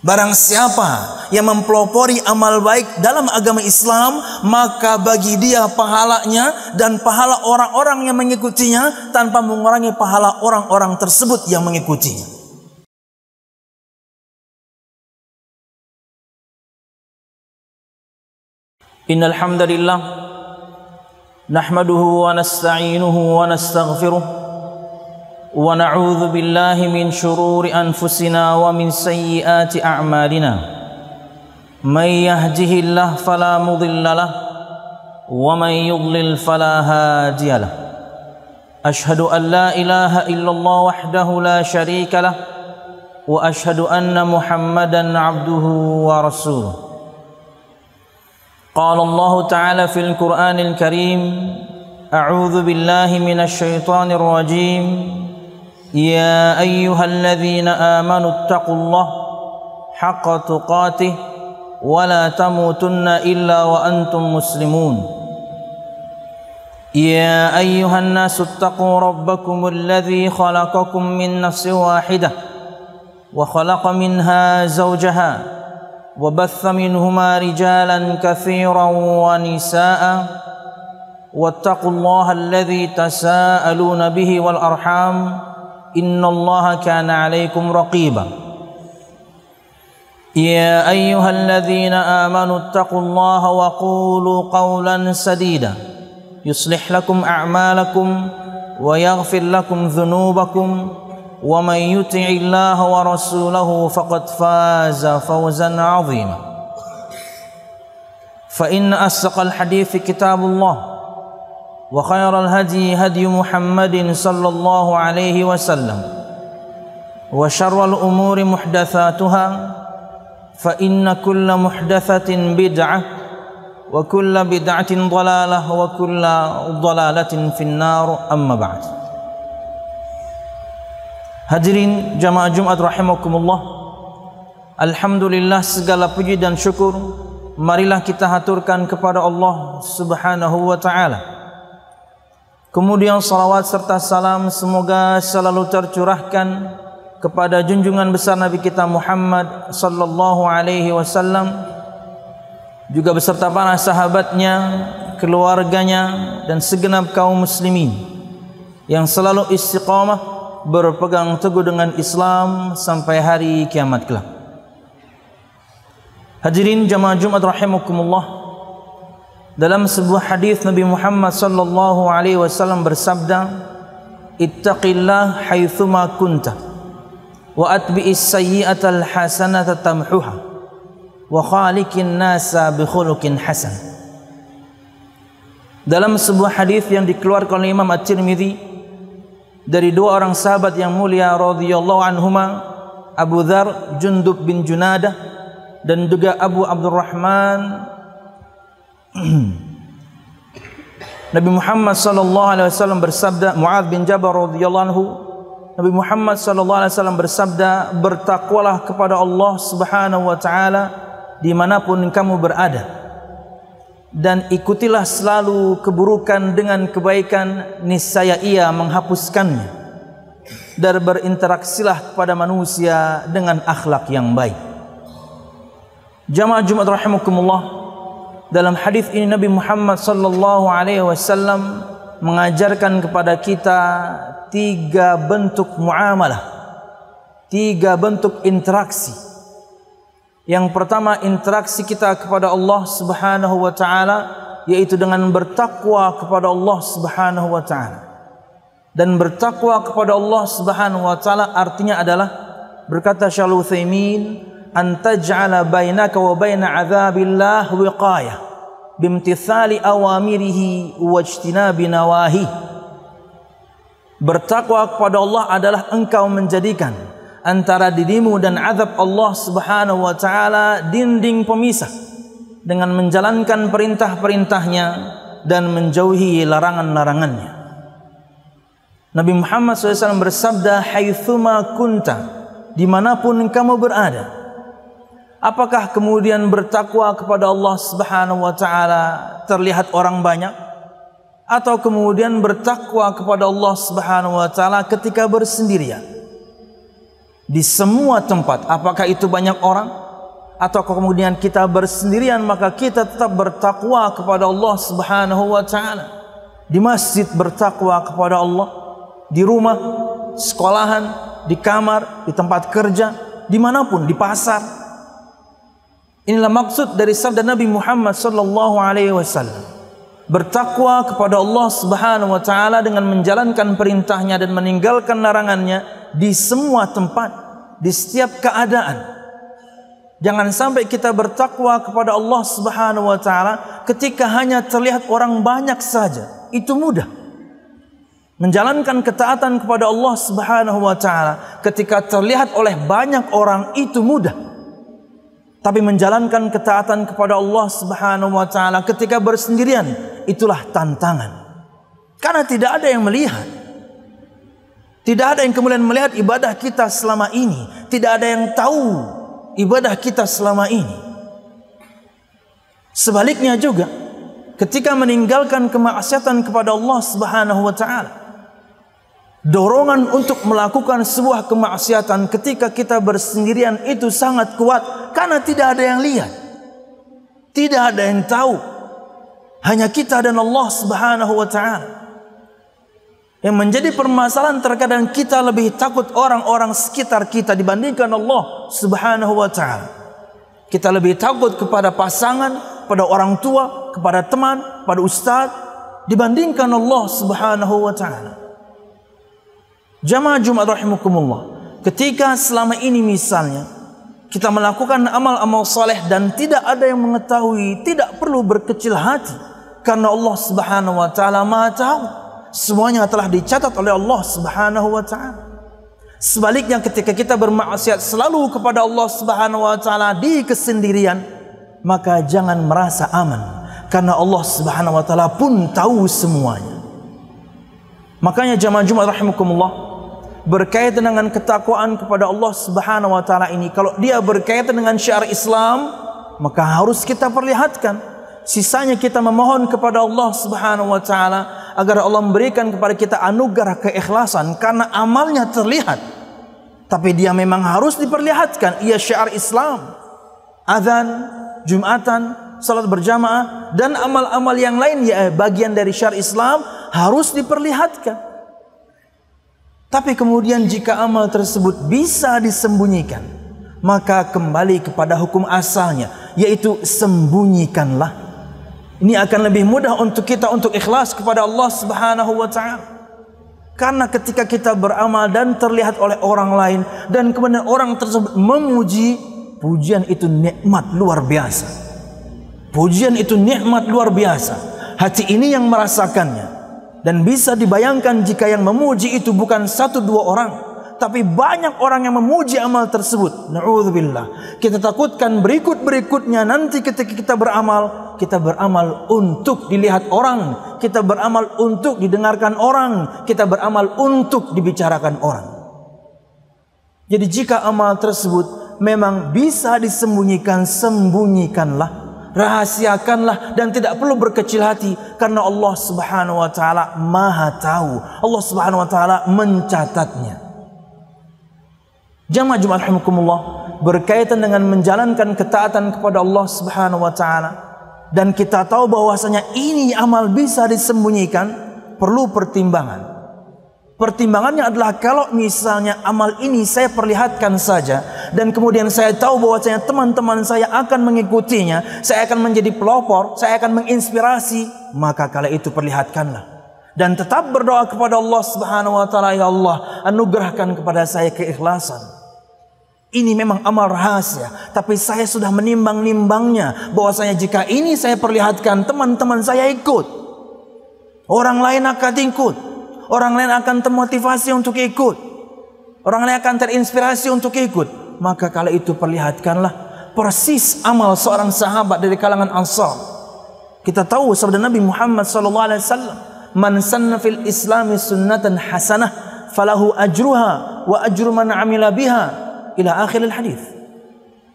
Barang siapa yang mempelopori amal baik dalam agama Islam, maka bagi dia pahalanya dan pahala orang-orang yang mengikutinya tanpa mengurangi pahala orang-orang tersebut yang mengikutinya. Innal hamdalillah nahmaduhu wa nasta'inuhu wa nastaghfiruh wa na'udzu billahi min shururi anfusina wa min sayyiati a'malina. May yahdihillahu fala mudilla lahu wa may yudlil fala hadiya lahu. Ashhadu an la ilaha illallah wahdahu la syarika lahu wa ashhadu anna Muhammadan 'abduhu wa rasuluh. Qala Allah ta'ala fil Qur'anil Karim, a'udzu billahi minasy syaithanir rajim. Ya ayyuhalladzina amanu taqullaha haqqa tuqatih wa la tamutunna illa wa antum muslimun. Ya ayyuhan nasu taqu rabbakumul ladzi khalaqakum min nafsin wahidah wa khalaqa minha zawjaha wa batha minhuma rijalan katsiran wa nisaa'a wattaqullaha alladzi tasaaluna bihi wal arham innallaha kana 'alaikum raqiba. Ya ayyuhalladzina amanu taqullaha wa qulu qawlan sadida yuslih lakum a'malakum wa yaghfir lakum dhunubakum wa may yuti'illaha wa rasulahu faqad faza fawzan 'azima. Fa inna asdaqal hadithi kitabullah wa khairal hadi hadi Muhammadin sallallahu alaihi wasallam wa syarrul umuri muhdatsatuha fa inna kulla muhdatsatin bid'ah wa kulla bid'atin dhalalah wa kulla dhalalatin finnar, amma ba'd. Hadirin jamaah Jumat rahimakumullah, alhamdulillah segala puji dan syukur marilah kita haturkan kepada Allah Subhanahu wa taala. Kemudian salawat serta salam semoga selalu tercurahkan kepada junjungan besar Nabi kita Muhammad sallallahu alaihi wasallam, juga beserta para sahabatnya, keluarganya dan segenap kaum muslimin yang selalu istiqamah berpegang teguh dengan Islam sampai hari kiamat kelak. Hadirin jamaah Jumat rahimakumullah, dalam sebuah hadis Nabi Muhammad sallallahu alaihi wasallam bersabda, ittaqillah haitsuma kunta wa atbi'is sayyi'atal hasanata tamhuha wa khaliqin nasa bi khuluqin hasan. Dalam sebuah hadis yang dikeluarkan oleh Imam At-Tirmidzi dari dua orang sahabat yang mulia radhiyallahu anhuma, Abu Dzar Jundub bin Junadah dan juga Abu Abdurrahman, Nabi Muhammad sallallahu alaihi wasallam bersabda, Muadz bin Jabal radhiyallahu anhu, Nabi Muhammad sallallahu alaihi wasallam bersabda, bertakwalah kepada Allah Subhanahu wa taala dimanapun kamu berada, dan ikutilah selalu keburukan dengan kebaikan, niscaya ia menghapuskannya, dan berinteraksilah kepada manusia dengan akhlak yang baik. Jamaah Jumat rahimakumullah, dalam hadis ini Nabi Muhammad sallallahu alaihi wasallam mengajarkan kepada kita tiga bentuk muamalah, tiga bentuk interaksi. Yang pertama, interaksi kita kepada Allah Subhanahu wa taala yaitu dengan bertakwa kepada Allah Subhanahu wa taala. Dan bertakwa kepada Allah Subhanahu wa taala artinya adalah, berkata Syaikh Utsaimin, antaj'ala bainaka wa baina 'adzabillah wiqayah bimtithali awamirihi wajtinabi nawahi. Bertakwa kepada Allah adalah engkau menjadikan antara dirimu dan azab Allah Subhanahu wa taala dinding pemisah dengan menjalankan perintah-perintahnya dan menjauhi larangan-larangannya. Nabi Muhammad SAW bersabda, haitsuma kunta, dimanapun kamu berada. Apakah kemudian bertakwa kepada Allah Subhanahu wa taala terlihat orang banyak, atau kemudian bertakwa kepada Allah Subhanahu wa taala ketika bersendirian? di semua tempat. Apakah itu banyak orang atau kemudian kita bersendirian, maka kita tetap bertakwa kepada Allah Subhanahu wa taala. Di masjid bertakwa kepada Allah, di rumah, sekolahan, di kamar, di tempat kerja, dimanapun, di pasar. Inilah maksud dari sabda Nabi Muhammad sallallahu alaihi wasallam. Bertakwa kepada Allah Subhanahu wa taala dengan menjalankan perintahnya dan meninggalkan larangannya di semua tempat, di setiap keadaan. Jangan sampai kita bertakwa kepada Allah Subhanahu wa taala ketika hanya terlihat orang banyak saja. Itu mudah. Menjalankan ketaatan kepada Allah Subhanahu wa taala ketika terlihat oleh banyak orang itu mudah. Tapi menjalankan ketaatan kepada Allah Subhanahu wa taala ketika bersendirian, itulah tantangan. Karena tidak ada yang melihat. Tidak ada yang kemudian melihat ibadah kita selama ini. Tidak ada yang tahu ibadah kita selama ini. Sebaliknya juga, ketika meninggalkan kemaksiatan kepada Allah Subhanahu wa taala, dorongan untuk melakukan sebuah kemaksiatan ketika kita bersendirian itu sangat kuat. Karena tidak ada yang lihat, tidak ada yang tahu, hanya kita dan Allah Subhanahu wa ta'ala. Yang menjadi permasalahan, terkadang kita lebih takut orang-orang sekitar kita dibandingkan Allah Subhanahu wa ta'ala. Kita lebih takut kepada pasangan, pada orang tua, kepada teman, pada ustaz, dibandingkan Allah Subhanahu wa ta'ala. Jamaah Jumat rahimakumullah, ketika selama ini misalnya kita melakukan amal-amal saleh dan tidak ada yang mengetahui, tidak perlu berkecil hati, karena Allah Subhanahu wa taala Maha tahu. Semuanya telah dicatat oleh Allah Subhanahu wa taala. Sebaliknya ketika kita bermaksiat selalu kepada Allah Subhanahu wa taala di kesendirian, maka jangan merasa aman, karena Allah Subhanahu wa taala pun tahu semuanya. Makanya jamaah Jumat rahimakumullah, berkaitan dengan ketakwaan kepada Allah Subhanahu wa taala ini, kalau dia berkaitan dengan syiar Islam, maka harus kita perlihatkan. Sisanya kita memohon kepada Allah Subhanahu wa taala agar Allah memberikan kepada kita anugerah keikhlasan, karena amalnya terlihat tapi dia memang harus diperlihatkan. Ia syiar Islam, azan, Jumatan, salat berjamaah dan amal-amal yang lain, ya bagian dari syiar Islam, harus diperlihatkan. Tapi kemudian jika amal tersebut bisa disembunyikan, maka kembali kepada hukum asalnya, yaitu sembunyikanlah. Ini akan lebih mudah untuk kita untuk ikhlas kepada Allah Subhanahu wa taala. Karena ketika kita beramal dan terlihat oleh orang lain, dan kemudian orang tersebut memuji, pujian itu nikmat luar biasa. Pujian itu nikmat luar biasa. Hati ini yang merasakannya. Dan bisa dibayangkan jika yang memuji itu bukan satu dua orang, tapi banyak orang yang memuji amal tersebut. Na'udzubillah. Kita takutkan berikut-berikutnya nanti ketika kita beramal untuk dilihat orang, kita beramal untuk didengarkan orang, kita beramal untuk dibicarakan orang. Jadi jika amal tersebut memang bisa disembunyikan, sembunyikanlah, rahasiakanlah, dan tidak perlu berkecil hati, karena Allah Subhanahu wa taala Maha tahu. Allah Subhanahu wa taala mencatatnya. Jamaah Jumat rahimakumullah, berkaitan dengan menjalankan ketaatan kepada Allah Subhanahu wa taala, dan kita tahu bahwasanya ini amal bisa disembunyikan, perlu pertimbangan. Pertimbangannya adalah kalau misalnya amal ini saya perlihatkan saja, dan kemudian saya tahu bahwasanya teman-teman saya akan mengikutinya, saya akan menjadi pelopor, saya akan menginspirasi, maka kala itu perlihatkanlah. Dan tetap berdoa kepada Allah Subhanahu wa taala, ya Allah, anugerahkan kepada saya keikhlasan. Ini memang amal rahasia, tapi saya sudah menimbang-nimbangnya bahwasanya jika ini saya perlihatkan, teman-teman saya ikut, orang lain akan ikut, orang lain akan termotivasi untuk ikut, orang lain akan terinspirasi untuk ikut, maka kala itu perlihatkanlah. Persis amal seorang sahabat dari kalangan Ansar. Kita tahu sabda Nabi Muhammad sallallahu alaihi wasallam, "Man sanna fil Islami sunnatan hasanah falahu ajruha wa ajru man 'amila biha." Ila akhiril hadis.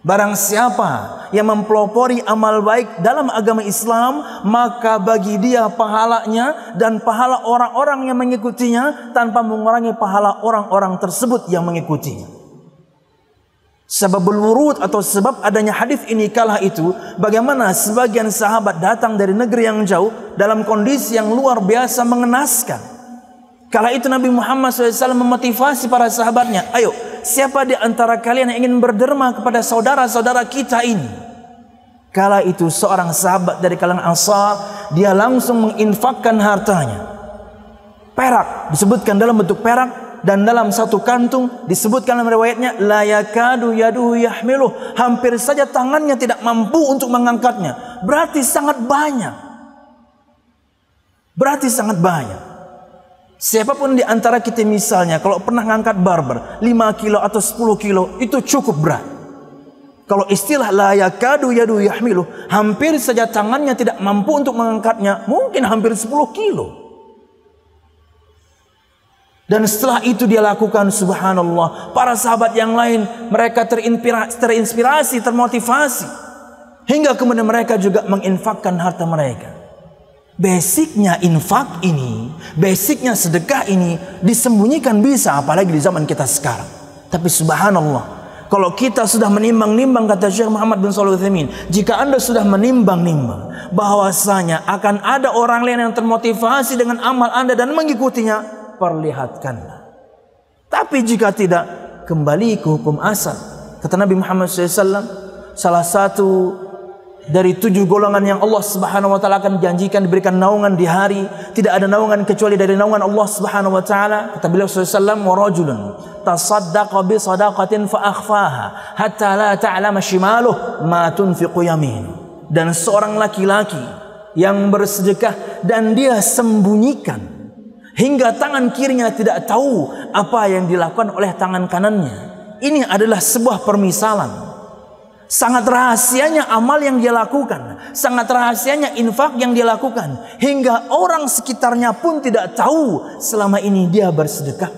Barang siapa yang mempelopori amal baik dalam agama Islam, maka bagi dia pahalanya dan pahala orang-orang yang mengikutinya, tanpa mengurangi pahala orang-orang tersebut yang mengikutinya. Sebabul wurud atau sebab adanya hadis ini kala itu, bagaimana sebagian sahabat datang dari negeri yang jauh dalam kondisi yang luar biasa mengenaskan. Kala itu Nabi Muhammad SAW memotivasi para sahabatnya, ayo, siapa di antara kalian yang ingin berderma kepada saudara-saudara kita ini? Kala itu seorang sahabat dari kalangan Ansar, dia langsung menginfakkan hartanya. Perak, disebutkan dalam bentuk perak, dan dalam satu kantung disebutkan dalam riwayatnya la yakadu yaduhu yahmiluh, hampir saja tangannya tidak mampu untuk mengangkatnya. Berarti sangat banyak. Berarti sangat banyak. Siapapun di antara kita misalnya kalau pernah ngangkat barber 5 kilo atau 10 kilo, itu cukup berat. Kalau istilah la yakadu yaduhu yahmiluh, hampir saja tangannya tidak mampu untuk mengangkatnya, mungkin hampir 10 kilo. Dan setelah itu dia lakukan, subhanallah, para sahabat yang lain mereka terinspirasi, termotivasi, hingga kemudian mereka juga menginfakkan harta mereka. Basicnya infak ini, basicnya sedekah ini disembunyikan bisa, apalagi di zaman kita sekarang. Tapi subhanallah, kalau kita sudah menimbang-nimbang, kata Syekh Muhammad bin Shalih Al-Utsaimin, jika Anda sudah menimbang-nimbang bahwasanya akan ada orang lain yang termotivasi dengan amal Anda dan mengikutinya, perlihatkanlah. Tapi jika tidak, kembali ke hukum asal. Kata Nabi Muhammad SAW, salah satu dari 7 golongan yang Allah Subhanahu wa taala akan janjikan diberikan naungan di hari tidak ada naungan kecuali dari naungan Allah Subhanahu wa taala. Kata beliau SAW, wa rajulun tasaddaqa bi sadaqatin fa akhfaha hatta la ta'lama shimaluhu ma tunfiqu yaminuhu. Dan seorang laki-laki yang bersedekah dan dia sembunyikan hingga tangan kirinya tidak tahu apa yang dilakukan oleh tangan kanannya. Ini adalah sebuah permisalan. Sangat rahasianya amal yang dia lakukan, sangat rahasianya infak yang dia lakukan, hingga orang sekitarnya pun tidak tahu selama ini dia bersedekah.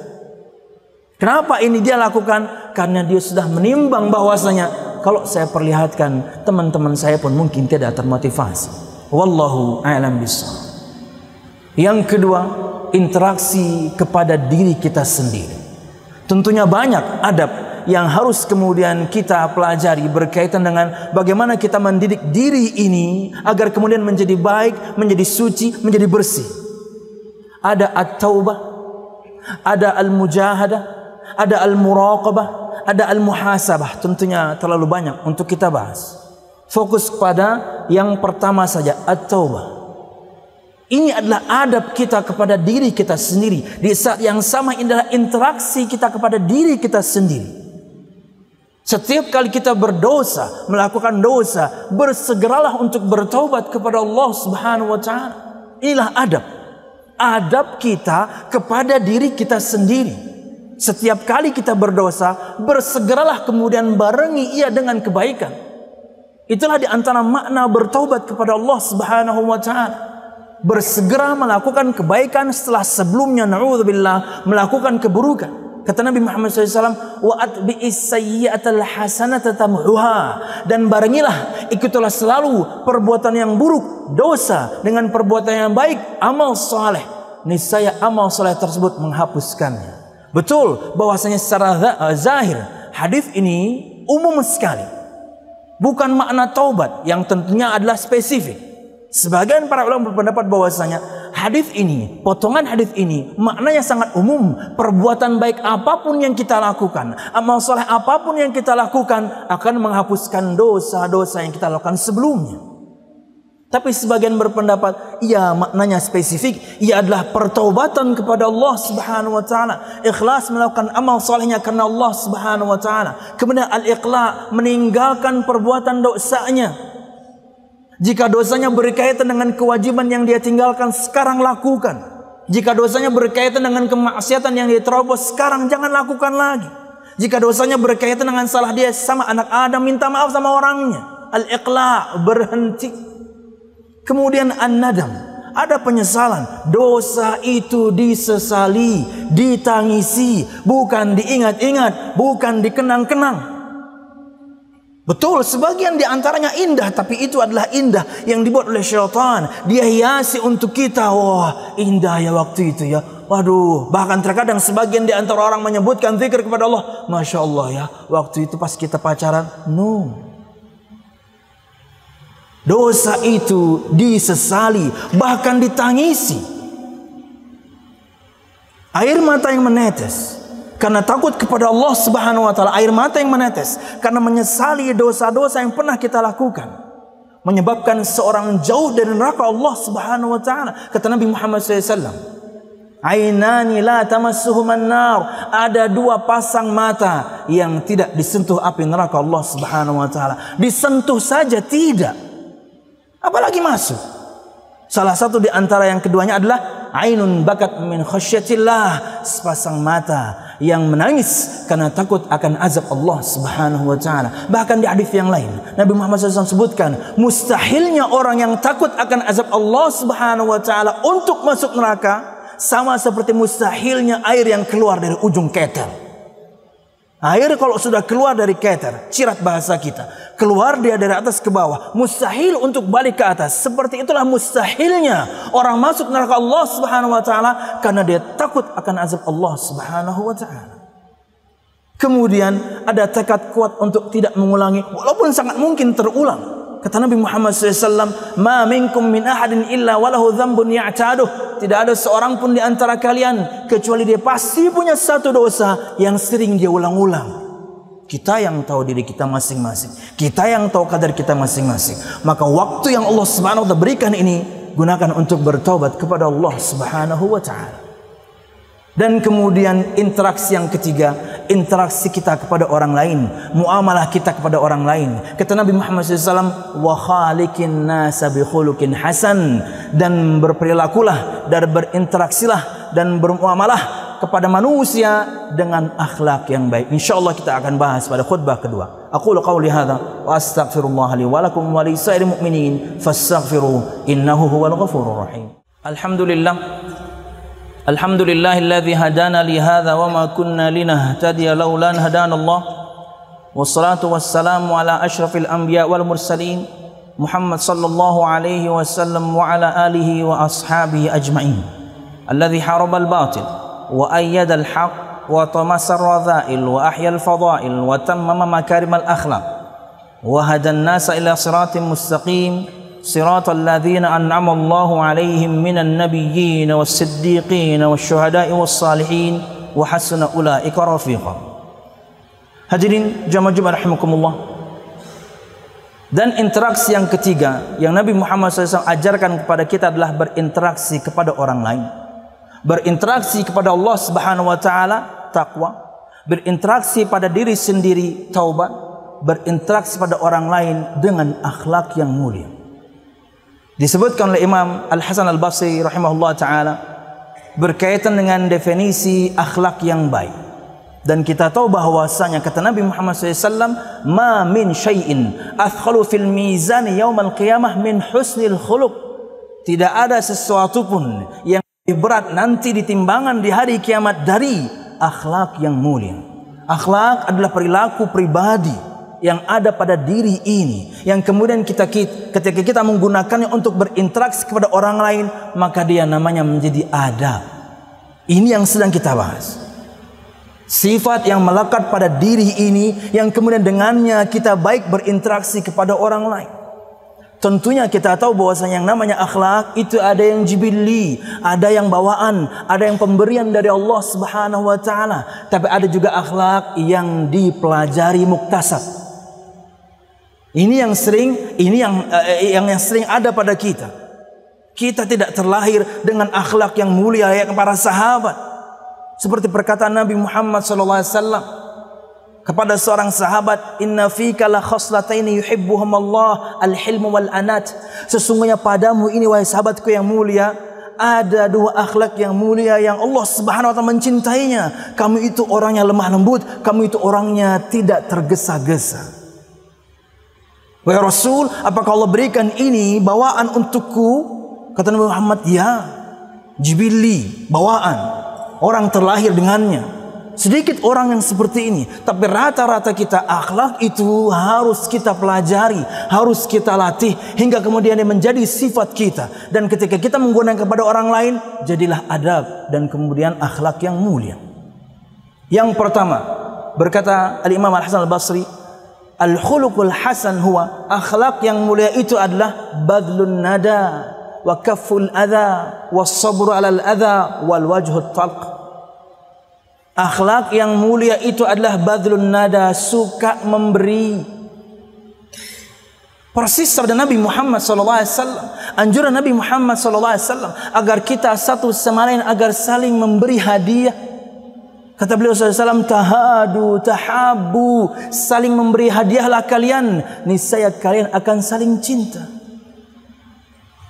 Kenapa ini dia lakukan? Karena dia sudah menimbang bahwasanya kalau saya perlihatkan, teman-teman saya pun mungkin tidak termotivasi. Wallahu a'lam bishawab. Yang kedua, interaksi kepada diri kita sendiri. Tentunya banyak adab yang harus kemudian kita pelajari berkaitan dengan bagaimana kita mendidik diri ini agar kemudian menjadi baik, menjadi suci, menjadi bersih. Ada at-taubah, ada al-mujahadah, ada al-muraqabah, ada al-muhasabah. Tentunya terlalu banyak untuk kita bahas. Fokus pada yang pertama saja, at-taubah. Ini adalah adab kita kepada diri kita sendiri. Di saat yang sama ini adalah interaksi kita kepada diri kita sendiri. Setiap kali kita berdosa, melakukan dosa, bersegeralah untuk bertaubat kepada Allah Subhanahu wa taala. Inilah adab. Adab kita kepada diri kita sendiri. Setiap kali kita berdosa, bersegeralah kemudian barengi ia dengan kebaikan. Itulah di antara makna bertaubat kepada Allah Subhanahu wa taala. Bersegera melakukan kebaikan setelah sebelumnya na'udzubillah melakukan keburukan. Kata Nabi Muhammad SAW, wa atbi'is sayyi'atal hasanata tamhuha, dan barengilah, ikutilah selalu perbuatan yang buruk, dosa, dengan perbuatan yang baik, amal saleh. Niscaya amal saleh tersebut menghapuskannya. Betul bahwasanya secara zahir hadis ini umum sekali, bukan makna taubat yang tentunya adalah spesifik. Sebagian para ulama berpendapat bahwasanya hadis ini, potongan hadis ini maknanya sangat umum. Perbuatan baik apapun yang kita lakukan, amal soleh apapun yang kita lakukan akan menghapuskan dosa-dosa yang kita lakukan sebelumnya. Tapi sebagian berpendapat, iya maknanya spesifik, ia adalah pertaubatan kepada Allah Subhanahu wa taala, ikhlas melakukan amal solehnya karena Allah Subhanahu wa taala. Kemudian al-iqla, meninggalkan perbuatan dosanya. Jika dosanya berkaitan dengan kewajiban yang dia tinggalkan, sekarang lakukan. Jika dosanya berkaitan dengan kemaksiatan yang dia terobos, sekarang jangan lakukan lagi. Jika dosanya berkaitan dengan salah dia sama anak Adam, minta maaf sama orangnya. Al-iqla, berhenti. Kemudian an-nadam, ada penyesalan. Dosa itu disesali, ditangisi, bukan diingat-ingat, bukan dikenang-kenang. Betul, sebagian di antaranya indah, tapi itu adalah indah yang dibuat oleh syaitan. Dia hiasi untuk kita. Wah, indah ya waktu itu ya. Waduh, bahkan terkadang sebagian di antara orang menyebutkan zikir kepada Allah. Masya Allah ya, waktu itu pas kita pacaran. No. Dosa itu disesali, bahkan ditangisi. Air mata yang menetes karena takut kepada Allah Subhanahu wa taala, air mata yang menetes karena menyesali dosa-dosa yang pernah kita lakukan, menyebabkan seorang jauh dari neraka Allah Subhanahu wa taala. Kata Nabi Muhammad SAW, ainani la tamassuhuman nar, ada dua pasang mata yang tidak disentuh api neraka Allah Subhanahu wa taala. Disentuh saja tidak, apalagi masuk. Salah satu di antara yang keduanya adalah ainun bakat min khasyatillah, sepasang mata yang menangis karena takut akan azab Allah Subhanahu wa taala. Bahkan di hadis yang lain Nabi Muhammad SAW sebutkan, mustahilnya orang yang takut akan azab Allah Subhanahu wa taala untuk masuk neraka sama seperti mustahilnya air yang keluar dari ujung keter. Air kalau sudah keluar dari keter, cirat bahasa kita, keluar dia dari atas ke bawah, mustahil untuk balik ke atas. Seperti itulah mustahilnya orang masuk neraka Allah Subhanahu wa taala karena dia takut akan azab Allah Subhanahu wa taala. Kemudian ada tekad kuat untuk tidak mengulangi walaupun sangat mungkin terulang. Kata Nabi Muhammad SAW, ma minkum min ahadin illa walahu dzambun ya'taduh. Tidak ada seorang pun di antara kalian kecuali dia pasti punya satu dosa yang sering dia ulang-ulang. Kita yang tahu diri kita masing-masing, kita yang tahu kadar kita masing-masing. Maka waktu yang Allah Subhanahu wa taala berikan ini gunakan untuk bertaubat kepada Allah Subhanahu wa taala. Dan kemudian interaksi yang ketiga, interaksi kita kepada orang lain, muamalah kita kepada orang lain. Kata Nabi Muhammad SAW, wa khaliqin nasa bi khuluqin hasan, dan berperilakulah dan berinteraksilah dan bermuamalah kepada manusia dengan akhlak yang baik. Insyaallah kita akan bahas pada khutbah kedua. Aqulu qawli hadza wa astaghfirullah li wa lakum wa li sa'iril mu'minin fastaghfiru innahu huwal ghafurur rahim. Alhamdulillahilladzi hadana li hadza wa ma kunna linahtadiya laula an hadana Allah. Wassalatu wassalamu ala asyrafil anbiya wal mursalin Muhammad sallallahu alaihi wasallam wa ala alihi wa ashabihi ajma'in. Alladzi harabal batil wa ayyadal haqq wa tamasar radha'il wa ahyal fadha'il wa tammama makarimal akhlaq wa hadan nasa ila siratin mustaqim siratal ladzina an'ama Allahu 'alaihim minan nabiyyin was-siddiqin wasyuhada'i was-salihin wa hasuna ulaika rafiqa. Hadirin jamaah Jumat rahimakumullah. Dan interaksi yang ketiga yang Nabi Muhammad SAW ajarkan kepada kita adalah berinteraksi kepada orang lain. Berinteraksi kepada Allah Subhanahu wa taala, takwa. Berinteraksi pada diri sendiri, taubat. Berinteraksi pada orang lain dengan akhlak yang mulia. Disebutkan oleh Imam Al-Hasan Al-Basri rahimahullah ta'ala berkaitan dengan definisi akhlak yang baik. Dan kita tahu bahwasanya kata Nabi Muhammad SAW, ma min syai'in athqalu fil mizan yaumal qiyamah min husnil khuluq. Tidak ada sesuatu pun yang lebih berat nanti di timbangan di hari kiamat dari akhlak yang mulia. Akhlak adalah perilaku pribadi yang ada pada diri ini, yang kemudian ketika kita menggunakannya untuk berinteraksi kepada orang lain, maka dia namanya menjadi adab. Ini yang sedang kita bahas. Sifat yang melekat pada diri ini, yang kemudian dengannya kita baik berinteraksi kepada orang lain. Tentunya kita tahu bahwasanya yang namanya akhlak itu ada yang jibilli, ada yang bawaan, ada yang pemberian dari Allah Subhanahu wa taala, tapi ada juga akhlak yang dipelajari muktasab. Ini yang sering ada pada kita. Kita tidak terlahir dengan akhlak yang mulia yang para sahabat. Seperti perkataan Nabi Muhammad SAW kepada seorang sahabat, inna fika la khaslataini yuhibbuhum Allah, al-hilmu wal anat. Sesungguhnya padamu ini wahai sahabatku yang mulia, ada dua akhlak yang mulia yang Allah Subhanahu wa taala mencintainya. Kamu itu orangnya lemah lembut, kamu itu orangnya tidak tergesa-gesa. Wahai Rasul, apakah Allah berikan ini bawaan untukku? Kata Nabi Muhammad, ya, jibilli, bawaan. Orang terlahir dengannya. Sedikit orang yang seperti ini, tapi rata-rata kita akhlak itu harus kita pelajari, harus kita latih hingga kemudian menjadi sifat kita. Dan ketika kita menggunakan kepada orang lain, jadilah adab dan kemudian akhlak yang mulia. Yang pertama, berkata Al-Imam Al-Hasan Al-Basri, al-khuluqul hasan huwa, akhlak yang mulia itu adalah badlun nada wa kafful adha was sabru 'alal adha wal wajhut talq. Akhlak yang mulia itu adalah badlun nada, suka memberi. Persis sabda Nabi Muhammad sallallahu alaihi wasallam, anjuran Nabi Muhammad sallallahu alaihi wasallam agar kita satu sama lain agar saling memberi hadiah. Kata beliau sallallahu alaihi wasallam, tahadu tahabbu, saling memberi hadiahlah kalian, niscaya kalian akan saling cinta.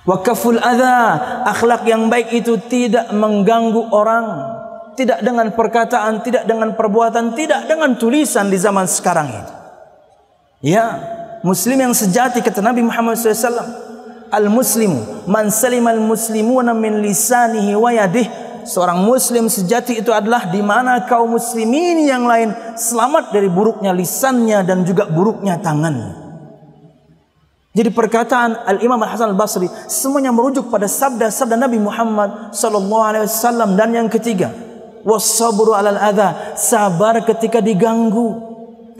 Wa kaful adha, akhlak yang baik itu tidak mengganggu orang. Tidak dengan perkataan, tidak dengan perbuatan, tidak dengan tulisan di zaman sekarang ini. Ya, Muslim yang sejati kata Nabi Muhammad SAW, al-muslimu man salimal muslimuna min lisanihi wa yadihi. Seorang Muslim sejati itu adalah di mana kaum muslimin yang lain selamat dari buruknya lisannya dan juga buruknya tangannya. Jadi perkataan Al-Imam Al-Hasan Al-Basri semuanya merujuk pada sabda-sabda Nabi Muhammad SAW. Dan yang ketiga, was-sabru 'alal adha, sabar ketika diganggu.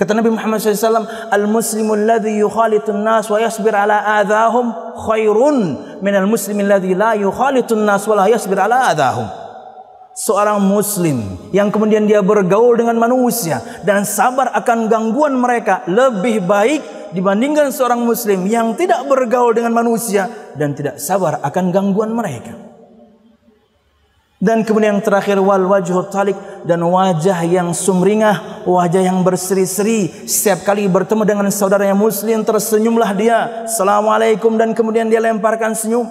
Kata Nabi Muhammad SAW, al-muslimu alladhi yukhalitun nas wa yasbir 'ala adhahum khairun minal muslimi alladhi la yukhalitun nas wa la yasbir 'ala adhahum. Seorang muslim yang kemudian dia bergaul dengan manusia dan sabar akan gangguan mereka lebih baik dibandingkan seorang muslim yang tidak bergaul dengan manusia dan tidak sabar akan gangguan mereka. Dan kemudian yang terakhir, wal wajhut talik, dan wajah yang sumringah, wajah yang berseri-seri. Setiap kali bertemu dengan saudaranya muslim tersenyumlah dia, assalamualaikum, dan kemudian dia lemparkan senyum.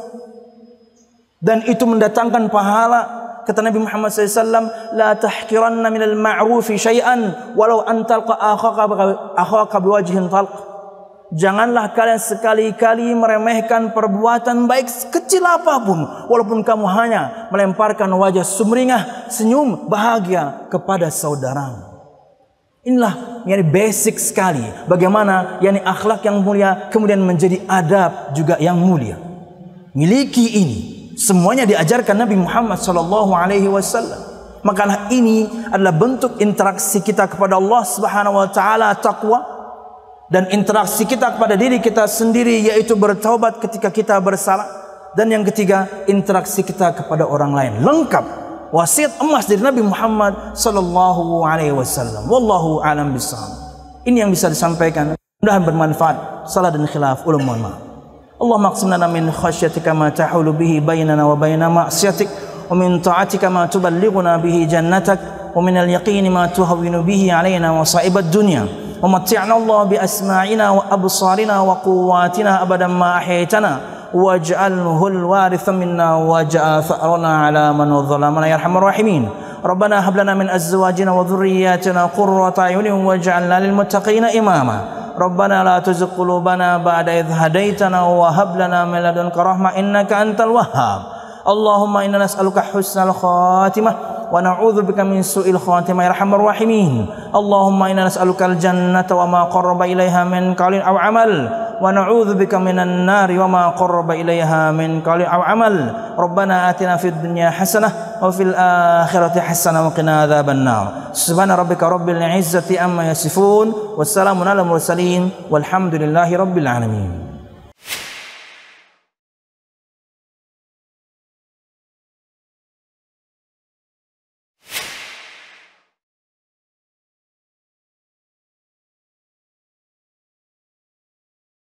Dan itu mendatangkan pahala. Kata Nabi Muhammad SAW, la tahkiranna minal ma'rufi syai'an walau an talqa akhaka biwajhin talq. Janganlah kalian sekali-kali meremehkan perbuatan baik sekecil apapun, walaupun kamu hanya melemparkan wajah sumringah, senyum bahagia kepada saudaramu. Inilah yang basic sekali bagaimana yakni akhlak yang mulia kemudian menjadi adab juga yang mulia. Miliki ini semuanya diajarkan Nabi Muhammad SAW. Maka ini adalah bentuk interaksi kita kepada Allah Subhanahu wa taala, taqwa, dan interaksi kita kepada diri kita sendiri, yaitu bertaubat ketika kita bersalah. Dan yang ketiga, interaksi kita kepada orang lain. Lengkap wasiat emas dari Nabi Muhammad sallallahu alaihi wasallam. Wallahu a'lam bishawab. Ini yang bisa disampaikan, mudah-mudahan bermanfaat. Salah dan khilaf ulama mohon maaf. Allahumma aqsim lana min khasyatika ma tahulu bihi bainana wa baina ma'siyatik, wa min ta'atika ma tuballighuna bihi jannatak, wa min al-yaqini ma tuhawwinu bihi alaina masa'ibad dunya. ومتعنا الله بأسماعنا وأبصارنا وقواتنا أبدا ما أحييتنا واجعله الوارث منا واجعل ثأرنا على من ظلمنا يا أرحم الراحمين. ربنا هب لنا من أزواجنا وذرياتنا قرة أعين واجعلنا للمتقين إماما. ربنا لا تزغ قلوبنا بعد إذ هديتنا وهب لنا من لدنك رحمة إنك أنت الوهاب. اللهم إنا نسألك حسن الخاتمة ونعوذ بك من سوء الخاتمة يا أرحم الراحمين. اللهم إنا نسألك الجنة وما قرب إليها من قول أو عمل ونعوذ بك من النار وما قرب إليها من قول أو عمل. ربنا آتنا في الدنيا حسنة وفي الآخرة حسنة وقنا عذاب النار. سبحان ربك رب العزة عما يصفون والسلام على المرسلين والحمد لله رب العالمين.